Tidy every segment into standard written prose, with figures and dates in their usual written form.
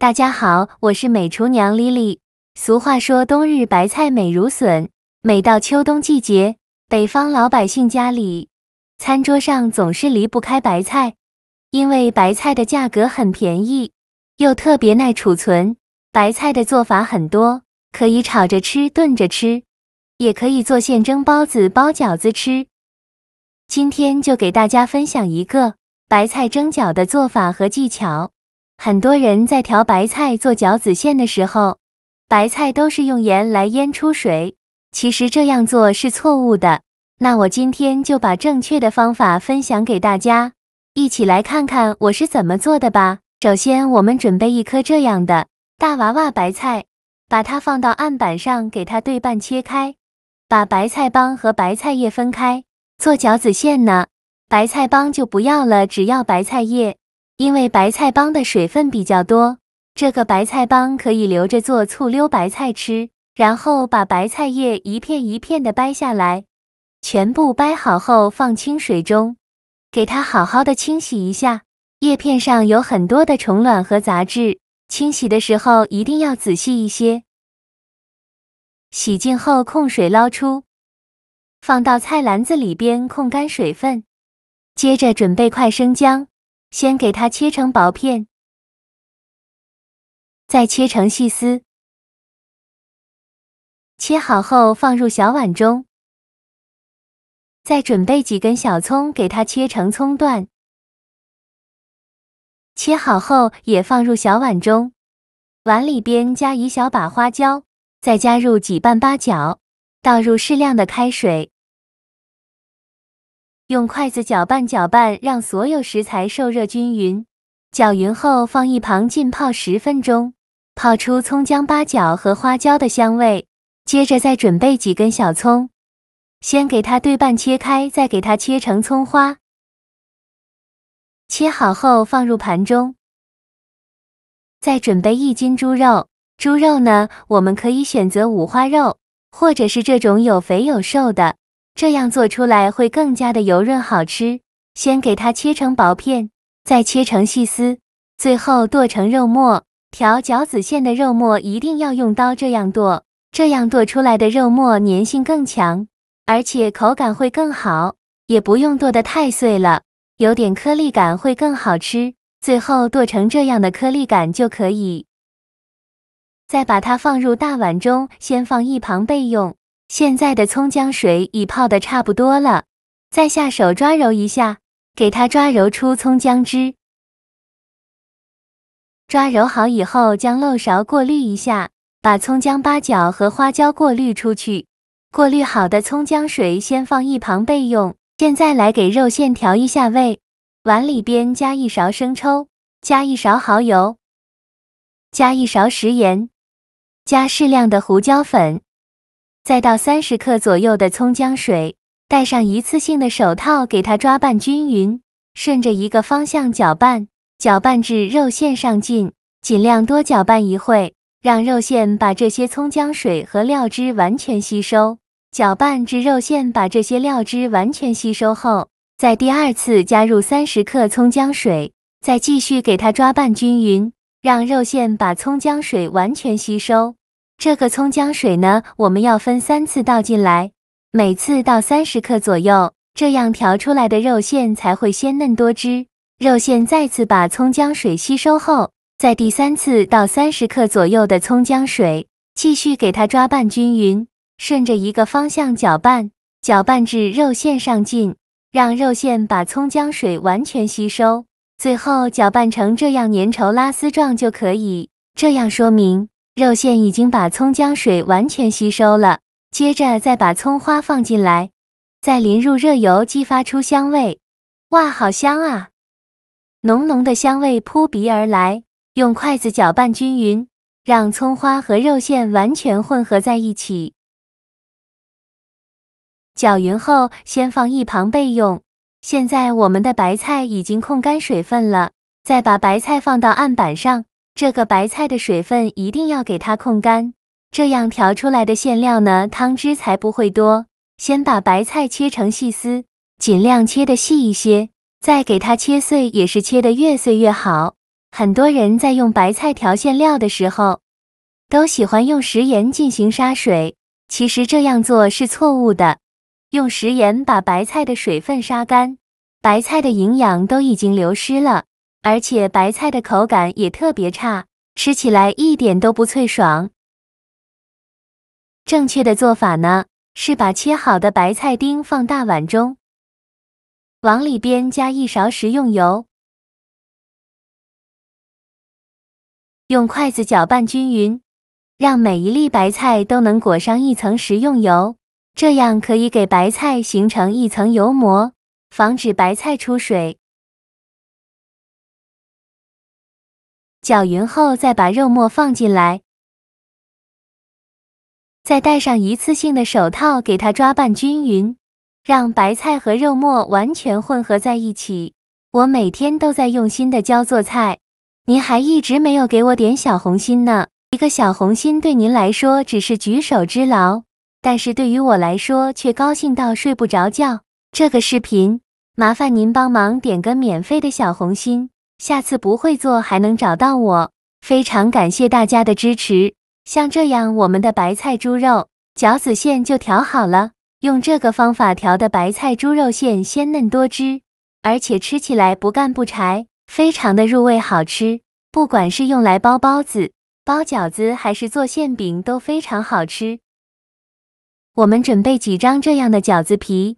大家好，我是美厨娘丽丽。俗话说冬日白菜美如笋，每到秋冬季节，北方老百姓家里餐桌上总是离不开白菜，因为白菜的价格很便宜，又特别耐储存。白菜的做法很多，可以炒着吃、炖着吃，也可以做馅蒸包子、包饺子吃。今天就给大家分享一个白菜蒸饺的做法和技巧。很多人在调白菜做饺子馅的时候，白菜都是用盐来腌出水，其实这样做是错误的。那我今天就把正确的方法分享给大家，一起来看看我是怎么做的吧。首先，我们准备一颗这样的大娃娃白菜，把它放到案板上，给它对半切开，把白菜帮和白菜叶分开。做饺子馅呢，白菜帮就不要了，只要白菜叶。因为白菜帮的水分比较多，这个白菜帮可以留着做醋溜白菜吃。然后把白菜叶一片一片的掰下来，全部掰好后放清水中，给它好好的清洗一下。叶片上有很多的虫卵和杂质，清洗的时候一定要仔细一些。洗净后控水捞出，放到菜篮子里边控干水分。接着准备块生姜。先给它切成薄片，再切成细丝。切好后放入小碗中。再准备几根小葱，给它切成葱段。切好后也放入小碗中。碗里边加一小把花椒，再加入几瓣八角，倒入适量的开水。用筷子搅拌搅拌，让所有食材受热均匀。搅匀后放一旁浸泡10分钟，泡出葱姜八角和花椒的香味。接着再准备几根小葱，先给它对半切开，再给它切成葱花。切好后放入盘中。再准备1斤猪肉，猪肉呢，我们可以选择五花肉，或者是这种有肥有瘦的。这样做出来会更加的油润好吃。先给它切成薄片，再切成细丝，最后剁成肉末。调饺子馅的肉末一定要用刀这样剁，这样剁出来的肉末粘性更强，而且口感会更好。也不用剁得太碎了，有点颗粒感会更好吃。最后剁成这样的颗粒感就可以。再把它放入大碗中，先放一旁备用。现在的葱姜水已泡得差不多了，再下手抓揉一下，给它抓揉出葱姜汁。抓揉好以后，将漏勺过滤一下，把葱姜八角和花椒过滤出去。过滤好的葱姜水先放一旁备用。现在来给肉馅调一下味，碗里边加1勺生抽，加1勺蚝油，加1勺食盐，加适量的胡椒粉。再倒30克左右的葱姜水，戴上一次性的手套，给它抓拌均匀，顺着一个方向搅拌，搅拌至肉馅上劲，尽量多搅拌一会，让肉馅把这些葱姜水和料汁完全吸收。搅拌至肉馅把这些料汁完全吸收后，再第2次加入30克葱姜水，再继续给它抓拌均匀，让肉馅把葱姜水完全吸收。这个葱姜水呢，我们要分3次倒进来，每次倒30克左右，这样调出来的肉馅才会鲜嫩多汁。肉馅再次把葱姜水吸收后，再第3次倒30克左右的葱姜水，继续给它抓拌均匀，顺着一个方向搅拌，搅拌至肉馅上劲，让肉馅把葱姜水完全吸收。最后搅拌成这样粘稠拉丝状就可以，这样说明肉馅已经把葱姜水完全吸收了。接着再把葱花放进来，再淋入热油，激发出香味。哇，好香啊！浓浓的香味扑鼻而来。用筷子搅拌均匀，让葱花和肉馅完全混合在一起。搅匀后先放一旁备用。现在我们的白菜已经控干水分了，再把白菜放到案板上。这个白菜的水分一定要给它控干，这样调出来的馅料呢，汤汁才不会多。先把白菜切成细丝，尽量切得细一些，再给它切碎，也是切得越碎越好。很多人在用白菜调馅料的时候，都喜欢用食盐进行杀水，其实这样做是错误的。用食盐把白菜的水分杀干，白菜的营养都已经流失了，而且白菜的口感也特别差，吃起来一点都不脆爽。正确的做法呢，是把切好的白菜丁放大碗中，往里边加1勺食用油，用筷子搅拌均匀，让每一粒白菜都能裹上一层食用油，这样可以给白菜形成一层油膜，防止白菜出水。搅匀后再把肉末放进来，再戴上一次性的手套给它抓拌均匀，让白菜和肉末完全混合在一起。我每天都在用心的教做菜，您还一直没有给我点小红心呢。一个小红心对您来说只是举手之劳，但是对于我来说却高兴到睡不着觉。这个视频，麻烦您帮忙点个免费的小红心，下次不会做还能找到我。非常感谢大家的支持。像这样，我们的白菜猪肉饺子馅就调好了。用这个方法调的白菜猪肉馅鲜嫩多汁，而且吃起来不干不柴，非常的入味好吃。不管是用来包包子、包饺子还是做馅饼都非常好吃。我们准备几张这样的饺子皮，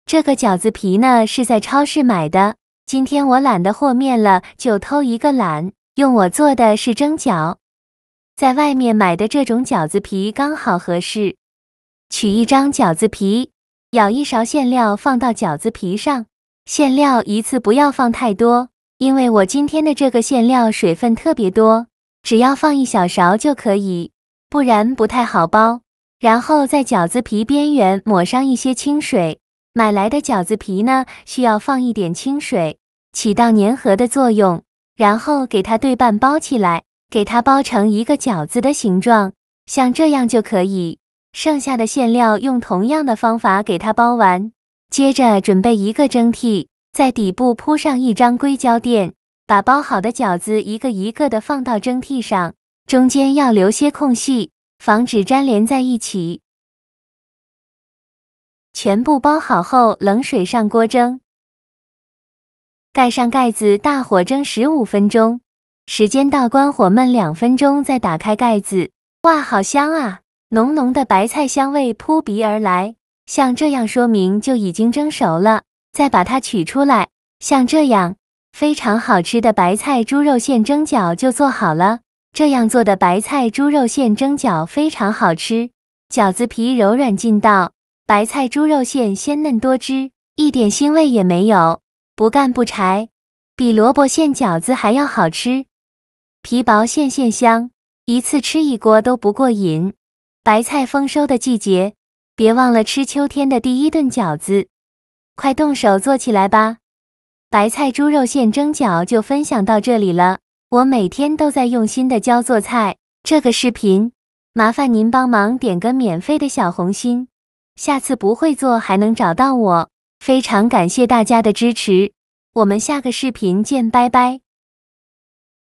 这个饺子皮呢是在超市买的，今天我懒得和面了，就偷一个懒，用我做的是蒸饺。在外面买的这种饺子皮刚好合适。取一张饺子皮，舀1勺馅料放到饺子皮上，馅料一次不要放太多，因为我今天的这个馅料水分特别多，只要放1小勺就可以，不然不太好包。然后在饺子皮边缘抹上一些清水，买来的饺子皮呢，需要放一点清水，起到粘合的作用，然后给它对半包起来，给它包成一个饺子的形状，像这样就可以。剩下的馅料用同样的方法给它包完。接着准备一个蒸屉，在底部铺上一张硅胶垫，把包好的饺子一个一个的放到蒸屉上，中间要留些空隙，防止粘连在一起。全部包好后，冷水上锅蒸，盖上盖子，大火蒸15分钟，时间到关火焖2分钟，再打开盖子。哇，好香啊！浓浓的白菜香味扑鼻而来，像这样说明就已经蒸熟了。再把它取出来，像这样，非常好吃的白菜猪肉馅蒸饺就做好了。这样做的白菜猪肉馅蒸饺非常好吃，饺子皮柔软劲道，白菜猪肉馅鲜嫩多汁，一点腥味也没有，不干不柴，比萝卜馅饺子还要好吃。皮薄馅馅香，一次吃一锅都不过瘾。白菜丰收的季节，别忘了吃秋天的第一顿饺子，快动手做起来吧！白菜猪肉馅蒸饺就分享到这里了。我每天都在用心的教做菜，这个视频麻烦您帮忙点个免费的小红心，下次不会做还能找到我。非常感谢大家的支持，我们下个视频见，拜拜。